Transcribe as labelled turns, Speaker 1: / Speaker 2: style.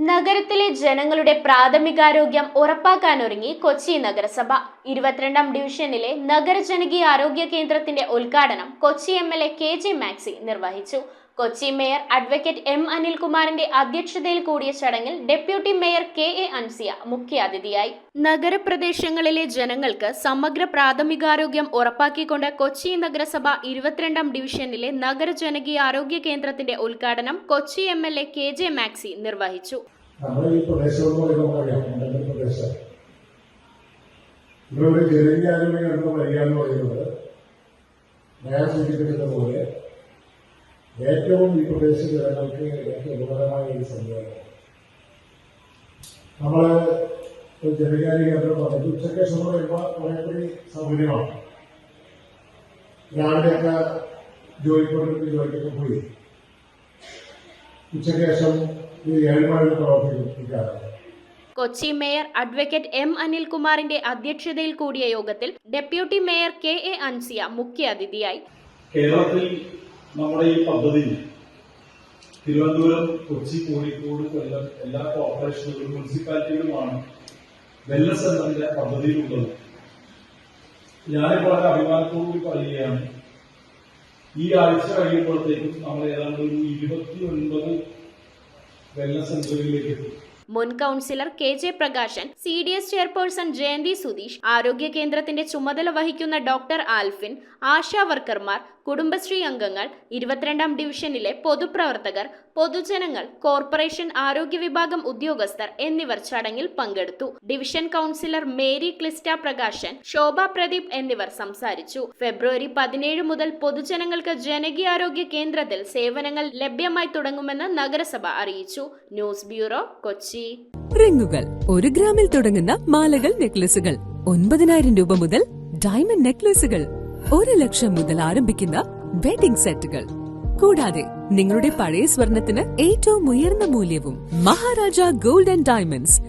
Speaker 1: നഗരത്തിലെ ജനങ്ങളുടെ പ്രാഥമികാരോഗ്യം ഉറപ്പാക്കാനൊരുങ്ങി കൊച്ചി നഗരസഭ. 22ാം ഡിവിഷനിലെ നഗര ജനകീയ ആരോഗ്യ കേന്ദ്രത്തിന്റെ ഉദ്ഘാടനം കൊച്ചി എംഎൽഎ കെ.ജെ. മാക്സി Maxy. Kochi mayor advocate M. അനിൽകുമാറിന്റെ അധ്യക്ഷതയിൽ കൂടിയ ചടങ്ങിൽ ഡെപ്യൂട്ടി മേയർ കെ.എ. അൻസിയ മുഖ്യാതിഥിയായി. നഗരപ്രദേശങ്ങളിലെ ജനങ്ങൾക്ക് സമഗ്ര പ്രാഥമികാരോഗ്യം ഉറപ്പാക്കിക്കൊണ്ട് കൊച്ചി നഗരസഭ 22ാം ഡിവിഷനിലെ നഗര ജനകീയ ആരോഗ്യ കേന്ദ്രത്തിന്റെ ഉദ്ഘാടനം കൊച്ചി എംഎൽഎ കെ.ജെ. മാക്സി നിർവഹിച്ചു.
Speaker 2: ഏറ്റവും ഈ പ്രദേശ ജനങ്ങൾക്ക് ഏറ്റവും ഉപകാരമായ ഒരു സംവിധാനം നമ്മൾ ജനകാര്യ കേന്ദ്രം പറഞ്ഞത് ഉച്ചയ്ക്ക് ശേഷം പറയുമ്പോൾ കുറേക്കൂടി സൗകര്യമാണ്. രാവിലെയൊക്കെ ജോലിക്കൊക്കെ പോയി ഉച്ചയ്ക്ക് ശേഷം ഈ 7 മണി പ്രവർത്തിക്കാറുണ്ട്.
Speaker 1: Kochi mayor advocate M. അനിൽകുമാറിന്റെ അധ്യക്ഷതയിൽ കൂടിയ യോഗത്തിൽ ഡെപ്യൂട്ടി മേയർ കെ.എ. അൻസിയ മുഖ്യാതിഥിയായി.
Speaker 3: കേരളത്തിൽ നമ്മുടെ ഈ പദ്ധതി തിരുവനന്തപുരം, കൊച്ചി, കോഴിക്കോട്, കൊല്ലം എല്ലാ കോർപ്പറേഷനുകളും മുനിസിപ്പാലിറ്റികളുമാണ് വെൽനസ് സെന്ററിന്റെ പദ്ധതിയിലുള്ളത്. ഞാനിപ്പോൾ വളരെ അഭിമാനത്തോടുകൂടി പറയുകയാണ്, ഈ ആഴ്ച കഴിയുമ്പോഴത്തേക്കും നമ്മൾ ഏതാണ്ട് ഒരു 29 വെൽനസ് സെന്ററുകളിലേക്ക് എത്തും.
Speaker 1: മുൻ councillor K J. Prakashan, CDS chairperson Jayanthi Sudheesh, ആരോഗ്യ കേന്ദ്രത്തിന്റെ ചുമതല വഹിക്കുന്ന ഡോക്ടർ ആൽഫിൻ, ആശാ വർക്കർമാർ, കുടുംബശ്രീ അംഗങ്ങൾ, 22ാം ഡിവിഷനിലെ പൊതുപ്രവർത്തകർ, പൊതുജനങ്ങൾ, കോർപ്പറേഷൻ ആരോഗ്യ വിഭാഗം ഉദ്യോഗസ്ഥർ എന്നിവർ ചടങ്ങിൽ പങ്കെടുത്തു. ഡിവിഷൻ കൌൺസിലർ മേരി ക്ലിസ്റ്റ പ്രകാശൻ, ശോഭ പ്രദീപ് എന്നിവർ സംസാരിച്ചു. ഫെബ്രുവരി 17 മുതൽ പൊതുജനങ്ങൾക്ക് ജനകീയാരോഗ്യ കേന്ദ്രത്തിൽ സേവനങ്ങൾ ലഭ്യമായി തുടങ്ങുമെന്ന് നഗരസഭ അറിയിച്ചു. News bureau, Kochi.
Speaker 4: റിങ്ങുകൾ 1 ഗ്രാമിൽ തുടങ്ങുന്ന മാലകൾ, നെക്ലസുകൾ 9,000 രൂപ മുതൽ ഡയമണ്ട് നെക്ലസുകൾ 1 ലക്ഷം മുതൽ ആരംഭിക്കുന്ന വെഡിംഗ് സെറ്റുകൾ, കൂടാതെ നിങ്ങളുടെ പഴയ സ്വർണത്തിന് ഏറ്റവും ഉയർന്ന മൂല്യവും. Maharaja gold and diamonds,